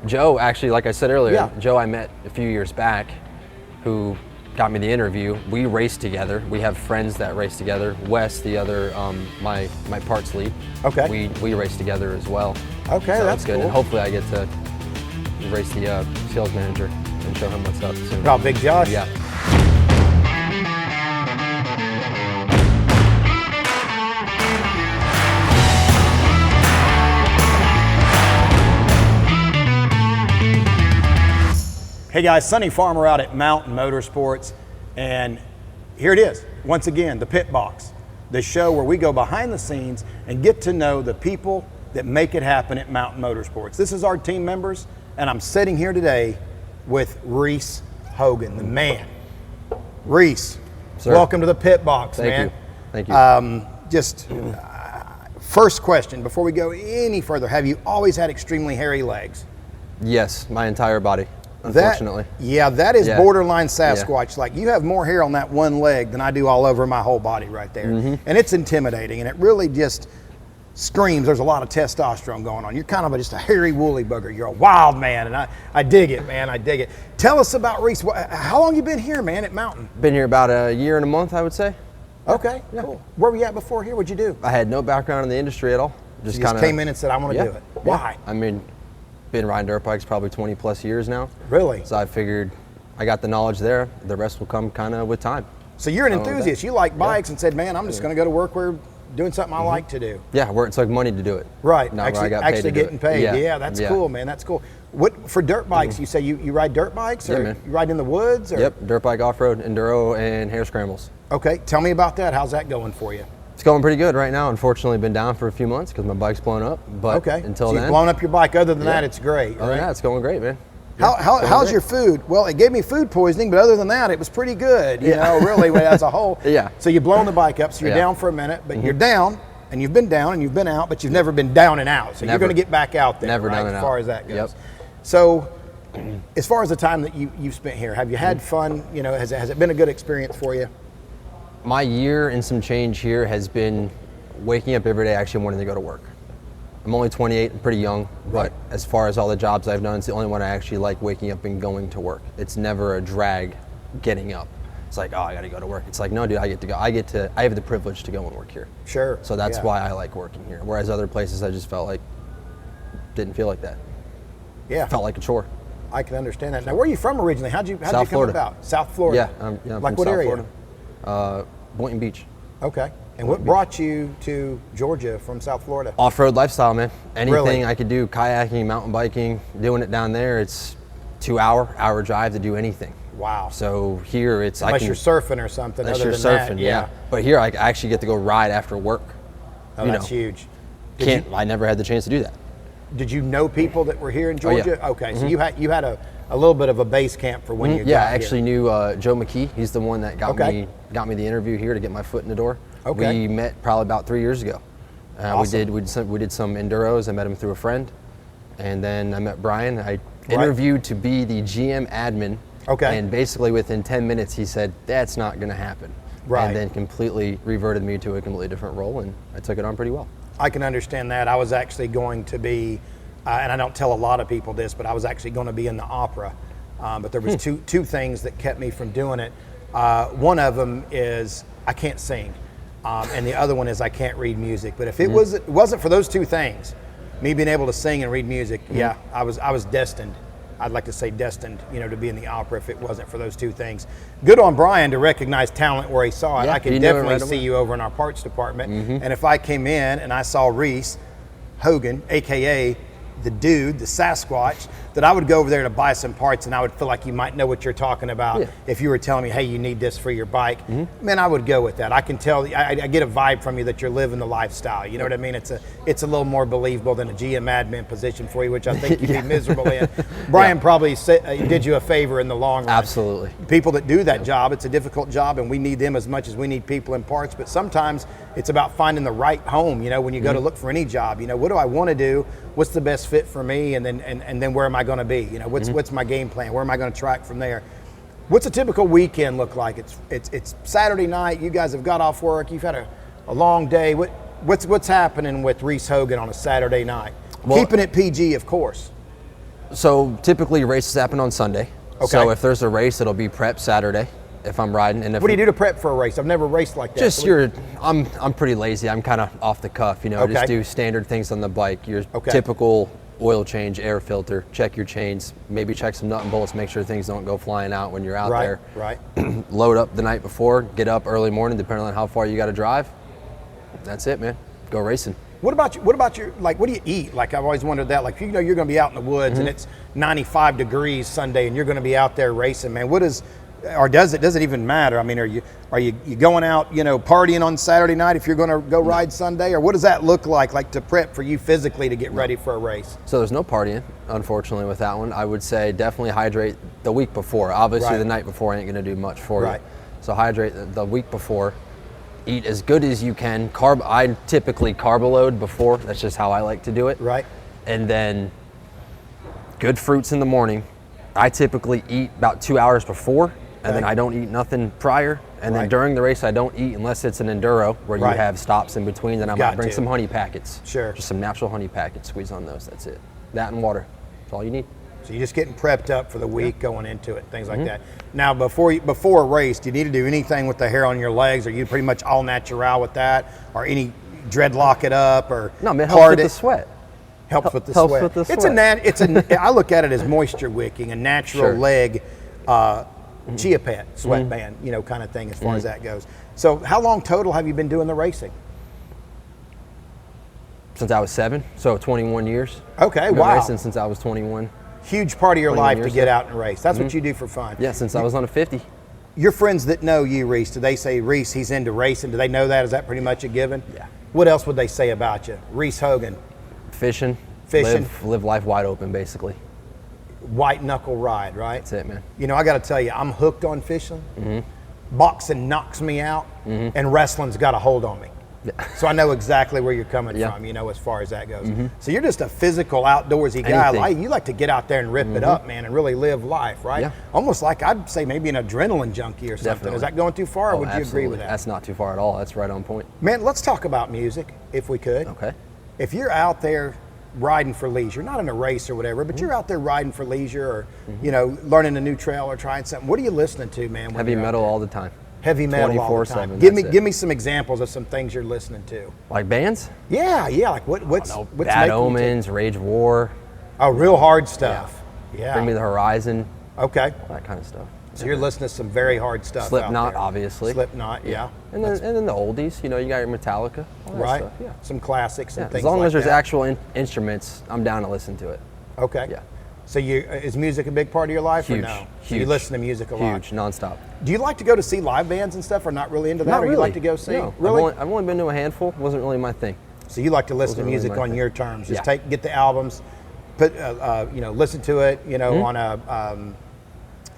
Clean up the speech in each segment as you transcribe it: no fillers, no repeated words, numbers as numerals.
Joe, actually, like I said earlier, Yeah. Joe I met a few years back who got me the interview. We raced together. We have friends that race together. Wes, the other, my parts lead. Okay. We race together as well. Okay, so that's good. cool. And hopefully I get to race the sales manager and show him what's up soon. Oh, Big Josh? Yeah. Hey guys, Sonny Farmer out at Mountain Motorsports, and here it is, once again, the Pit Box, the show where we go behind the scenes and get to know the people that make it happen at Mountain Motorsports. This is our team members, and I'm sitting here today with Reece Hogan, the man. Reece, Sir. Welcome to the Pit Box, man. Thank you. First question, before we go any further, have you always had extremely hairy legs? Yes, my entire body. Unfortunately. That is borderline Sasquatch. Like, you have more hair on that one leg than I do all over my whole body right there. Mm-hmm. And it's intimidating, and it really just screams there's a lot of testosterone going on. You're kind of just a hairy, woolly booger. You're a wild man, and I dig it, man. I dig it. Tell us about Reece. How long you been here, man, at Mountain? Been here about a year and a month, I would say. Okay, cool. Where were you at before here? What'd you do? I had no background in the industry at all. Just came in and said, I want to do it. Why? I mean, been riding dirt bikes probably 20 plus years now. Really? So I figured I got the knowledge there. The rest will come kind of with time. So you're an enthusiast. You like bikes and said, man, I'm just going to go to work where doing something I like to do. Yeah, where it's like money to do it. Right. Not where I got paid actually to do getting it. paid. Yeah, that's cool, man. That's cool. What for dirt bikes? You say you ride dirt bikes, or man. you ride in the woods? Or? Yep, dirt bike, off-road, enduro, and hair scrambles. Okay, tell me about that. How's that going for you? It's going pretty good right now. Unfortunately, been down for a few months because my bike's blown up. But until so then, you've blown up your bike. Other than that, it's great. Other right? than that, it's going great, man. How's your food? Well, it gave me food poisoning, but other than that, it was pretty good. You know, really as a whole. Yeah. So you've blown the bike up, so you're down for a minute, but you're down, and you've been down, and you've been out, but you've never been down and out. So you're going to get back out there. Never down and out. As far as that goes. Yep. So, as far as the time that you've spent here, have you had fun? You know, has it been a good experience for you? My year and some change here has been waking up every day actually wanting to go to work. I'm only 28, I'm pretty young, but as far as all the jobs I've done, it's the only one I actually like waking up and going to work. It's never a drag getting up. It's like, oh, I gotta go to work. It's like, no, dude, I get to go. I have the privilege to go and work here. Sure. So that's why I like working here. Whereas other places I just felt like, didn't feel like that. Yeah. Felt like a chore. I can understand that. Now, where are you from originally? How'd you come Florida. about? South Florida? Yeah, I'm like from what South area? Florida. Boynton Beach. Okay. And what brought you to Georgia from South Florida? Off-road lifestyle, man. Anything Really? I could do, kayaking, mountain biking, doing it down there, it's 2-hour drive to do anything. Wow. So here it's Unless you're surfing or something. Unless other you're than surfing, that, yeah. But here I actually get to go ride after work. Oh, that's huge. I never had the chance to do that. Did you know people that were here in Georgia? yeah. Okay, so you had a little bit of a base camp for when you got Yeah, I here. actually knew Joe McKee. He's the one that got me the interview here to get my foot in the door. Okay. We met probably about 3 years ago. Awesome. We did some enduros. I met him through a friend, and then I met Brian. I interviewed to be the GM admin. Okay. And basically within 10 minutes he said, that's not going to happen. Right. And then completely reverted me to a completely different role, and I took it on pretty well. I can understand that. I was actually going to be, and I don't tell a lot of people this, but I was actually going to be in the opera. But there was two things that kept me from doing it. One of them is I can't sing, and the other one is I can't read music. But if it wasn't for those two things, me being able to sing and read music, I was destined. I'd like to say destined, to be in the opera if it wasn't for those two things. Good on Brian to recognize talent where he saw it. Yeah, I could definitely see you over in our parts department. And if I came in and I saw Reece Hogan, AKA the dude, the Sasquatch, that I would go over there to buy some parts, and I would feel like you might know what you're talking about. If you were telling me, hey, you need this for your bike, man, I would go with that. I can tell, I get a vibe from you that you're living the lifestyle. You know what I mean? It's a little more believable than a GM admin position for you, which I think you'd be miserable in. Brian probably did you a favor in the long run. Absolutely. People that do that job, it's a difficult job, and we need them as much as we need people in parts, but sometimes it's about finding the right home, when you go to look for any job. What do I want to do? What's the best fit for me? And then where am I going to be? What's my game plan? Where am I going to track from there? What's a typical weekend look like? It's Saturday night. You guys have got off work. You've had a long day. What's happening with Reece Hogan on a Saturday night? Well, keeping it PG, of course. So typically races happen on Sunday. Okay. So if there's a race, it'll be prep Saturday if I'm riding. And if What do you do to prep for a race? I've never raced like that. Just So I'm pretty lazy. I'm kind of off the cuff, Okay. Just do standard things on the bike. Your Okay. typical oil change, air filter, check your chains, maybe check some nut and bolts, make sure things don't go flying out when you're out there. Right. Load up the night before, get up early morning, depending on how far you got to drive. That's it, man. Go racing. What about your like? What do you eat? Like I've always wondered that. Like you're going to be out in the woods and it's 95 degrees Sunday and you're going to be out there racing, man. Does it even matter? I mean, are you going out, partying on Saturday night if you're going to go ride Sunday, or what does that look like to prep for you physically to get ready for a race? So there's no partying, unfortunately, with that one. I would say definitely hydrate the week before. Obviously, Right. the night before ain't going to do much for Right. you. So hydrate the week before. Eat as good as you can. I typically carb load before. That's just how I like to do it. Right. And then good fruits in the morning. I typically eat about 2 hours before, and then Okay. I don't eat nothing prior. And then Right. during the race, I don't eat unless it's an enduro where Right. you have stops in between. Then I Got might bring to. some honey packets. Sure. Just some natural honey packets. Squeeze on those. That's it. That and water. That's all you need. So you're just getting prepped up for the week, going into it, things like that. Now, before a race, do you need to do anything with the hair on your legs? Are you pretty much all natural with that, or any dreadlock it up, or No, man, it helps part with it? the sweat. Helps with the helps sweat. with the It's a sweat. I look at it as moisture wicking, a natural Sure. leg chia pet sweatband, kind of thing as far as that goes. So how long total have you been doing the racing? Since I was 7, so 21 years. Okay, I've been wow. racing since I was 21. Huge part of your 21 life to years, get yeah. out and race. That's what you do for fun. Yeah, since I was on a 50. Your friends that know you, Reece, do they say, Reece, he's into racing? Do they know that? Is that pretty much a given? Yeah. What else would they say about you? Reece Hogan, Fishing. Fishing. Live life wide open, basically. white knuckle ride, right? That's it, man. I got to tell you, I'm hooked on fishing. Boxing knocks me out, and wrestling's got a hold on me. So I know exactly where you're coming from, as far as that goes. So you're just a physical, outdoorsy guy. Anything. You like to get out there and rip it up, man, and really live life, right? Yeah. Almost like I'd say maybe an adrenaline junkie or something. Definitely. Is that going too far, or would you agree Absolutely. with that? That's not too far at all. That's right on point. Man, let's talk about music, if we could. Okay. If you're out there riding for leisure, not in a race or whatever, but you're out there riding for leisure, or learning a new trail or trying something, what are you listening to, man? when Heavy you're out metal there? all the time. Heavy metal all the 24/7, time. that's it. Give me some examples of some things you're listening to. Like bands? Yeah. Like what's No, what's Bad making you Omens, Rage War, oh, real hard stuff. Yeah. Bring Me the Horizon, Okay. that kind of stuff. So you're listening to some very hard stuff. Slipknot, out there. obviously. Slipknot, yeah. And then the oldies, you got your Metallica, all that Right. stuff. Yeah. Some classics and Yeah. things As long like as there's that. actual instruments, I'm down to listen to it. Okay. Yeah. So is music a big part of your life Huge. or no? So Huge. you listen to music a lot. Huge, nonstop. Do you like to go to see live bands and stuff, or not really into that? Not or really. you like to go see? No. Really? I've only been to a handful. Wasn't really my thing. So you like to listen to Wasn't really music my on thing. your terms. Just Yeah. get the albums, put listen to it, on a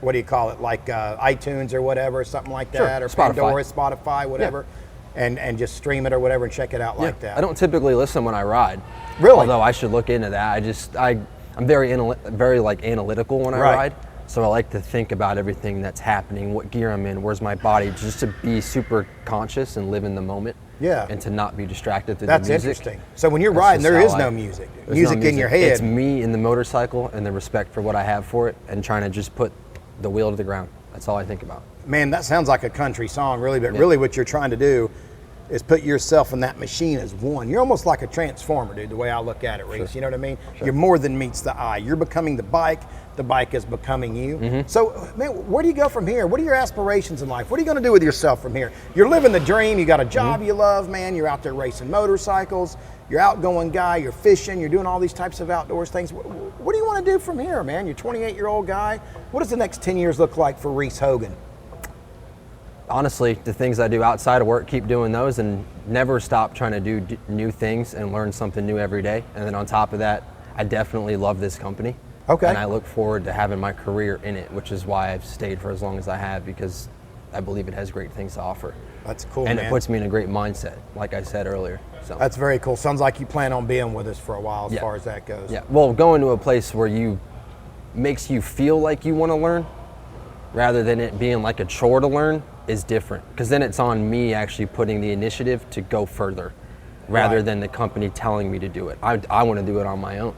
what do you call it, like iTunes or whatever, something like Sure. that, or Spotify. Pandora, Spotify, whatever, and just stream it or whatever and check it out like that. I don't typically listen when I ride. Really? Although I should look into that. I'm very analytical when I Right. ride. So I like to think about everything that's happening, what gear I'm in, where's my body, just to be super conscious and live in the moment. Yeah. And to not be distracted through That's the music. interesting. So when you're That's riding, just there how is I- no music. There's Music no in your head. It's me in the motorcycle and the respect for what I have for it and trying to just put the wheel to the ground. That's all I think about. Man, that sounds like a country song, really, but really what you're trying to do is put yourself in that machine as one. You're almost like a transformer, dude, the way I look at it, Reece. You know what I mean? You're more than meets the eye. You're becoming the bike is becoming you. So, man, where do you go from here? What are your aspirations in life? What are you going to do with yourself from here? You're living the dream. You got a job you love, man. You're out there racing motorcycles. You're an outgoing guy. You're fishing. You're doing all these types of outdoors things. What do you want to do from here, man? You're a 28-year-old guy. What does the next 10 years look like for Reece Hogan? Honestly, the things I do outside of work, keep doing those and never stop trying to do new things and learn something new every day. And then on top of that, I definitely love this company. Okay. And I look forward to having my career in it, which is why I've stayed for as long as I have, because I believe it has great things to offer. That's cool, And man. it puts me in a great mindset, like I said earlier. So That's very cool. Sounds like you plan on being with us for a while as far as that goes. yeah. Well, going to a place where makes you feel like you want to learn rather than it being like a chore to learn is different, because then it's on me actually putting the initiative to go further rather Right. than the company telling me to do it. I want to do it on my own.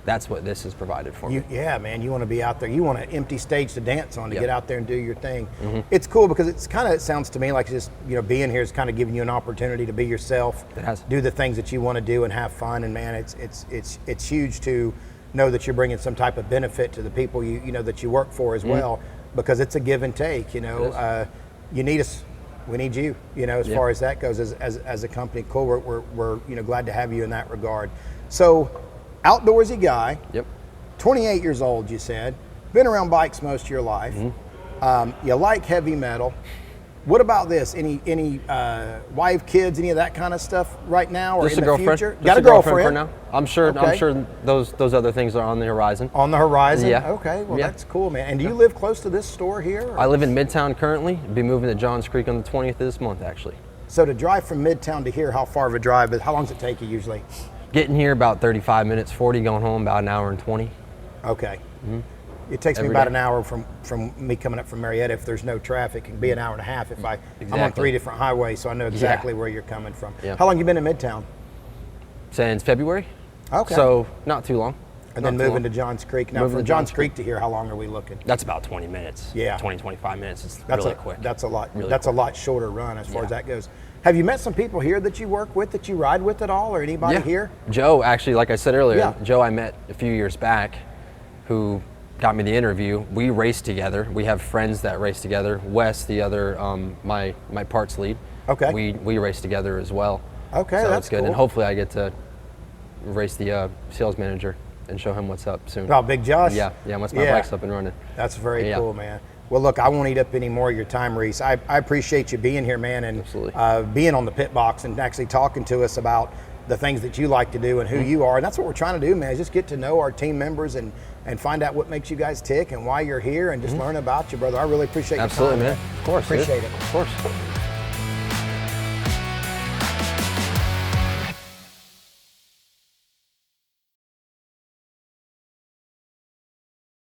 That's what this has provided for me. Yeah, man, you want to be out there. You want an empty stage to dance on, to Yep. get out there and do your thing. It's cool because it sounds to me like just, being here is kind of giving you an opportunity to be yourself. It has. Do the things that you want to do and have fun. And man, it's huge to know that you're bringing some type of benefit to the people that you work for as well, because it's a give and take. You need us. We need you, as far as that goes, as a company. Cool. We're glad to have you in that regard. So, outdoorsy guy. Yep. 28 years old, you said. Been around bikes most of your life. You like heavy metal. What about this? Any wife, kids, any of that kind of stuff right now, or Just in a the girlfriend. future? Just Got a girlfriend girlfriend for now. I'm sure. Okay. I'm sure those other things are on the horizon. On the horizon. Yeah. Okay. Well, Yeah. that's cool, man. And do you live close to this store here? Or? I live in Midtown currently. Be moving to Johns Creek on the 20th of this month, actually. So to drive from Midtown to here, how far of a drive? How long does it take you usually? Getting here about 35 minutes, 40. Going home about an hour and 20. Okay. It takes me Every about day. an hour from me coming up from Marietta. If there's no traffic, it can be an hour and a half if I'm on Exactly. 3 different highways, so I know exactly where you're coming from. Yeah. How long you been in Midtown? Since February. Okay. So not too long. And Not then too moving long. to Johns Creek. Now Moving from to Johns Johns Creek to here, how long are we looking? That's about 20 minutes. Yeah. 20, 25 minutes. It's That's really quick. That's a lot. Really that's quick. a lot shorter run as far as Yeah. that goes. Have you met some people here that you work with, that you ride with at all, or anybody Yeah. here? Joe, actually, like I said earlier, Yeah. Joe I met a few years back who got me the interview. We raced together. We have friends that race together. Wes, the other, my parts lead. Okay. We race together as well. Okay, so that's it's good. cool. And hopefully I get to race the sales manager and show him what's up soon. Oh, Big Josh? Yeah, once my Yeah. bike's up and running. That's very Yeah. cool, man. Well, look, I won't eat up any more of your time, Reece. I appreciate you being here, man, and Absolutely. being on the pit box and actually talking to us about the things that you like to do and who you are. And that's what we're trying to do, man, is just get to know our team members and find out what makes you guys tick and why you're here and just learn about you, brother. I really appreciate your Absolutely, time, man. Of course. dude. Appreciate it. Of course.